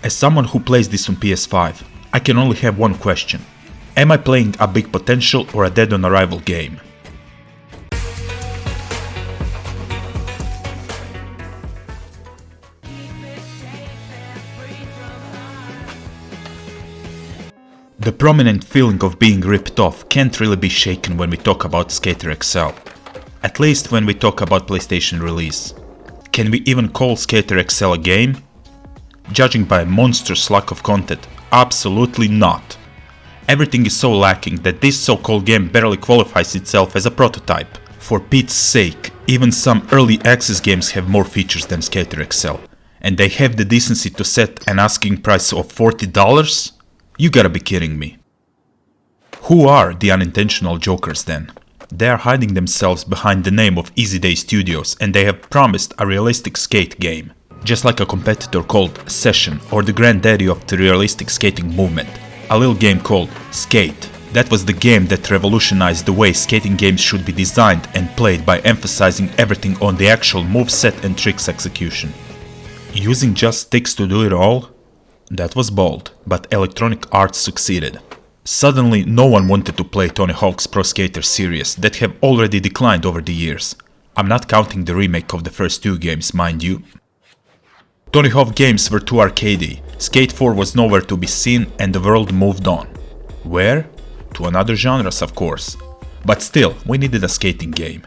As someone who plays this on PS5, I can only have one question. Am I playing a big potential or a dead on arrival game? The prominent feeling of being ripped off can't really be shaken when we talk about Skater XL. At least when we talk about PlayStation release. Can we even call Skater XL a game? Judging by a monstrous lack of content, absolutely not. Everything is so lacking that this so-called game barely qualifies itself as a prototype. For Pete's sake, even some early access games have more features than Skater XL, and they have the decency to set an asking price of $40? You gotta be kidding me. Who are the unintentional jokers then? They are hiding themselves behind the name of Easy Day Studios, and they have promised a realistic skate game. Just like a competitor called Session or the granddaddy of the realistic skating movement. A little game called Skate. That was the game that revolutionized the way skating games should be designed and played by emphasizing everything on the actual moveset and tricks execution. Using just sticks to do it all? That was bold, but Electronic Arts succeeded. Suddenly no one wanted to play Tony Hawk's Pro Skater series that have already declined over the years. I'm not counting the remake of the first two games, mind you. Tony Hawk games were too arcadey, Skate 4 was nowhere to be seen and the world moved on. Where? To another genres of course. But still, we needed a skating game.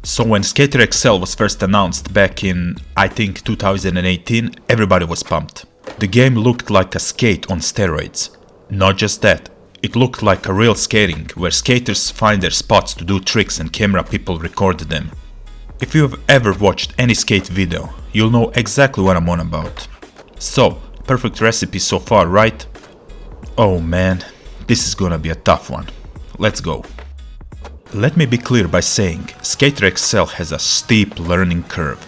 So when Skater XL was first announced back in, I think 2018, everybody was pumped. The game looked like a skate on steroids. Not just that, it looked like a real skating where skaters find their spots to do tricks and camera people record them. If you have ever watched any skate video, you'll know exactly what I'm on about. So, perfect recipe so far, right? Oh man, this is gonna be a tough one. Let's go. Let me be clear by saying, Skater XL has a steep learning curve.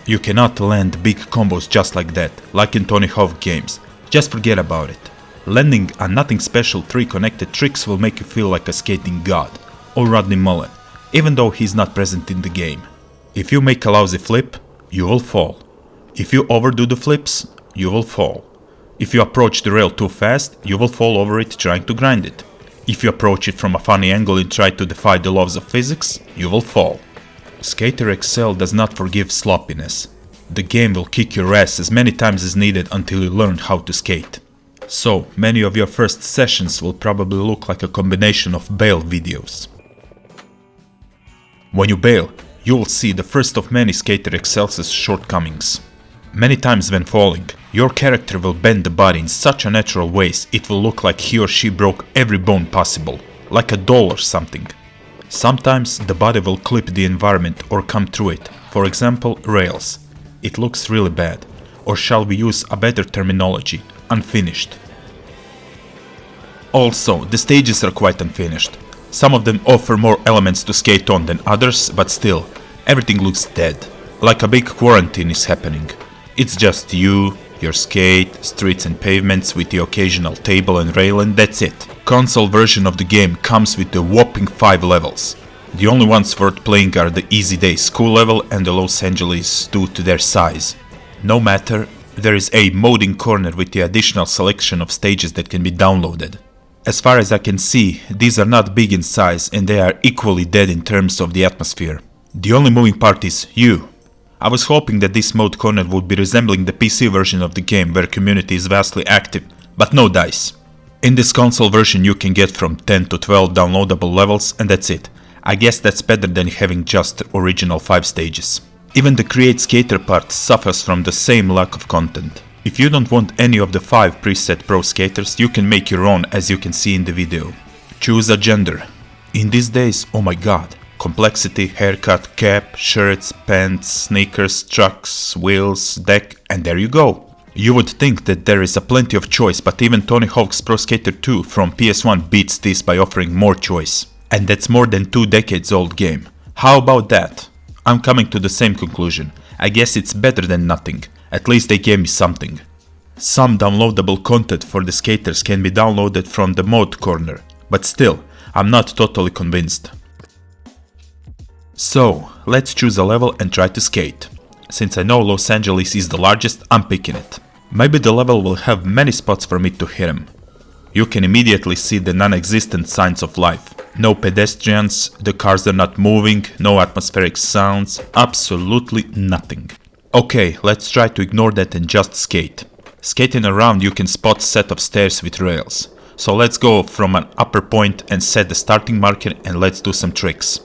You cannot land big combos just like that, like in Tony Hawk games. Just forget about it. Landing a nothing special 3 connected tricks will make you feel like a skating god, or Rodney Mullen, even though he's not present in the game. If you make a lousy flip, you will fall. If you overdo the flips, you will fall. If you approach the rail too fast, you will fall over it trying to grind it. If you approach it from a funny angle and try to defy the laws of physics, you will fall. Skater XL does not forgive sloppiness. The game will kick your ass as many times as needed until you learn how to skate. So, many of your first sessions will probably look like a combination of bail videos. When you bail, you will see the first of many Skater XL's shortcomings. Many times when falling, your character will bend the body in such a natural ways it will look like he or she broke every bone possible, like a doll or something. Sometimes the body will clip the environment or come through it, for example rails. It looks really bad, or shall we use a better terminology, unfinished. Also, the stages are quite unfinished. Some of them offer more elements to skate on than others, but still, everything looks dead, like a big quarantine is happening. It's just you, your skate, streets and pavements with the occasional table and rail and that's it. Console version of the game comes with a whopping 5 levels. The only ones worth playing are the Easy Day School level and the Los Angeles due to their size. No matter, there is a modding corner with the additional selection of stages that can be downloaded. As far as I can see, these are not big in size and they are equally dead in terms of the atmosphere. The only moving part is you. I was hoping that this mod corner would be resembling the PC version of the game where community is vastly active, but no dice. In this console version you can get from 10 to 12 downloadable levels and that's it. I guess that's better than having just the original 5 stages. Even the Create Skater part suffers from the same lack of content. If you don't want any of the 5 preset pro skaters, you can make your own as you can see in the video. Choose a gender. In these days, oh my god. Complexity, haircut, cap, shirts, pants, sneakers, trucks, wheels, deck, and there you go. You would think that there is a plenty of choice, but even Tony Hawk's Pro Skater 2 from PS1 beats this by offering more choice. And that's more than 2 decades old game. How about that? I'm coming to the same conclusion. I guess it's better than nothing. At least they gave me something. Some downloadable content for the skaters can be downloaded from the mod corner, but still, I'm not totally convinced. So, let's choose a level and try to skate. Since I know Los Angeles is the largest, I'm picking it. Maybe the level will have many spots for me to hit him. You can immediately see the non-existent signs of life. No pedestrians, the cars are not moving, no atmospheric sounds, absolutely nothing. Okay, let's try to ignore that and just skate. Skating around you can spot a set of stairs with rails. So let's go from an upper point and set the starting marker and let's do some tricks.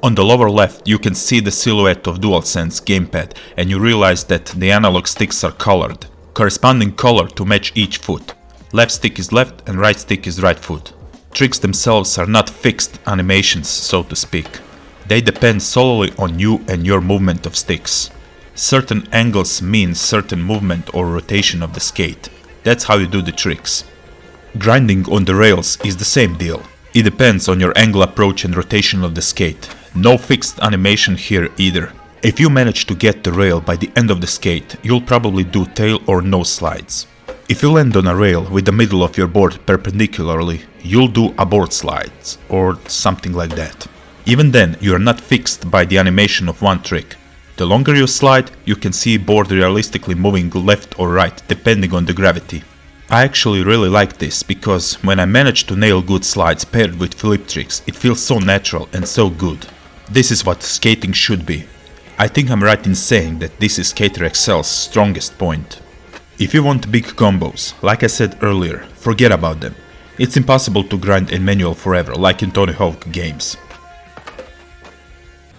On the lower left you can see the silhouette of DualSense gamepad and you realize that the analog sticks are colored. Corresponding color to match each foot. Left stick is left and right stick is right foot. Tricks themselves are not fixed animations, so to speak. They depend solely on you and your movement of sticks. Certain angles mean certain movement or rotation of the skate. That's how you do the tricks. Grinding on the rails is the same deal. It depends on your angle approach and rotation of the skate. No fixed animation here either. If you manage to get the rail by the end of the skate, you'll probably do tail or nose slides. If you land on a rail with the middle of your board perpendicularly, you'll do a board slides or something like that. Even then, you are not fixed by the animation of one trick. The longer you slide, you can see board realistically moving left or right depending on the gravity. I actually really like this because when I manage to nail good slides paired with flip tricks, it feels so natural and so good. This is what skating should be. I think I'm right in saying that this is Skater XL's strongest point. If you want big combos, like I said earlier, forget about them. It's impossible to grind in manual forever like in Tony Hawk games.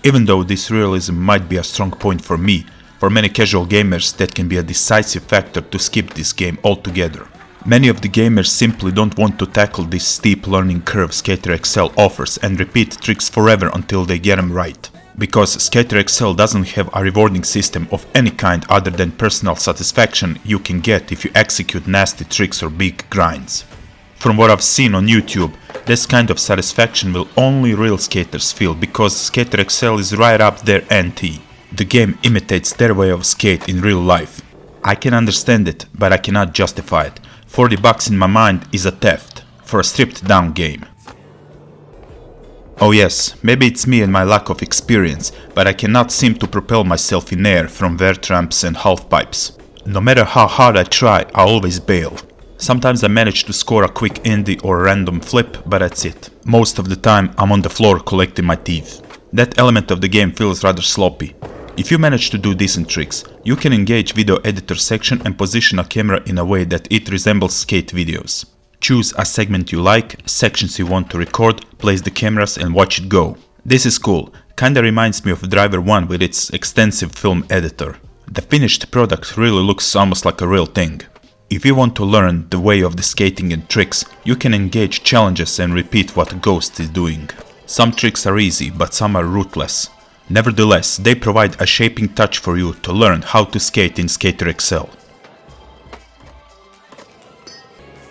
Even though this realism might be a strong point for me, for many casual gamers that can be a decisive factor to skip this game altogether. Many of the gamers simply don't want to tackle this steep learning curve Skater XL offers and repeat tricks forever until they get them right. Because Skater XL doesn't have a rewarding system of any kind other than personal satisfaction you can get if you execute nasty tricks or big grinds. From what I've seen on YouTube, this kind of satisfaction will only real skaters feel because Skater XL is right up their ante. The game imitates their way of skate in real life. I can understand it, but I cannot justify it. $40 in my mind is a theft for a stripped down game. Oh yes, maybe it's me and my lack of experience, but I cannot seem to propel myself in air from vert ramps and half pipes. No matter how hard I try, I always bail. Sometimes I manage to score a quick indie or a random flip, but that's it. Most of the time I'm on the floor collecting my teeth. That element of the game feels rather sloppy. If you manage to do decent tricks, you can engage video editor section and position a camera in a way that it resembles skate videos. Choose a segment you like, sections you want to record, place the cameras and watch it go. This is cool, kinda reminds me of Driver 1 with its extensive film editor. The finished product really looks almost like a real thing. If you want to learn the way of the skating and tricks, you can engage challenges and repeat what Ghost is doing. Some tricks are easy, but some are ruthless. Nevertheless, they provide a shaping touch for you to learn how to skate in Skater XL.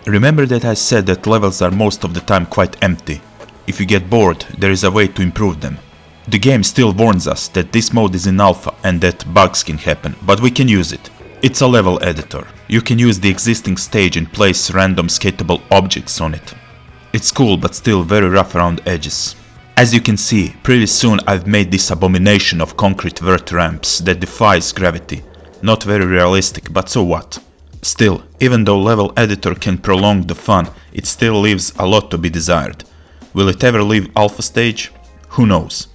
Remember that I said that levels are most of the time quite empty. If you get bored, there is a way to improve them. The game still warns us that this mode is in alpha and that bugs can happen, but we can use it. It's a level editor. You can use the existing stage and place random skatable objects on it. It's cool but still very rough around edges. As you can see, pretty soon I've made this abomination of concrete vert ramps that defies gravity. Not very realistic, but so what? Still, even though level editor can prolong the fun, it still leaves a lot to be desired. Will it ever leave alpha stage? Who knows?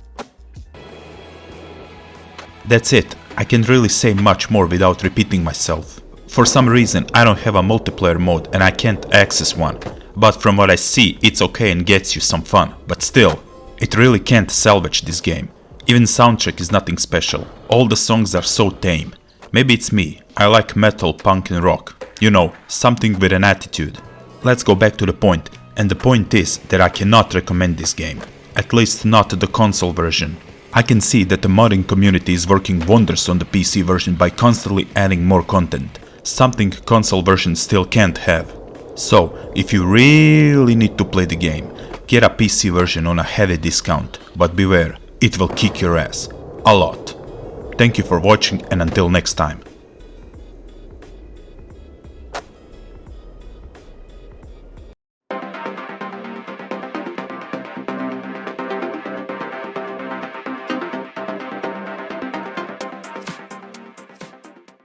That's it. I can't really say much more without repeating myself. For some reason I don't have a multiplayer mode and I can't access one, but from what I see it's okay and gets you some fun, but still, it really can't salvage this game. Even soundtrack is nothing special. All the songs are so tame. Maybe it's me. I like metal, punk and rock. You know, something with an attitude. Let's go back to the point. And the point is that I cannot recommend this game. At least not the console version. I can see that the modding community is working wonders on the PC version by constantly adding more content. Something console version still can't have. So, if you really need to play the game, get a PC version on a heavy discount. But beware, it will kick your ass. A lot. Thank you for watching and until next time.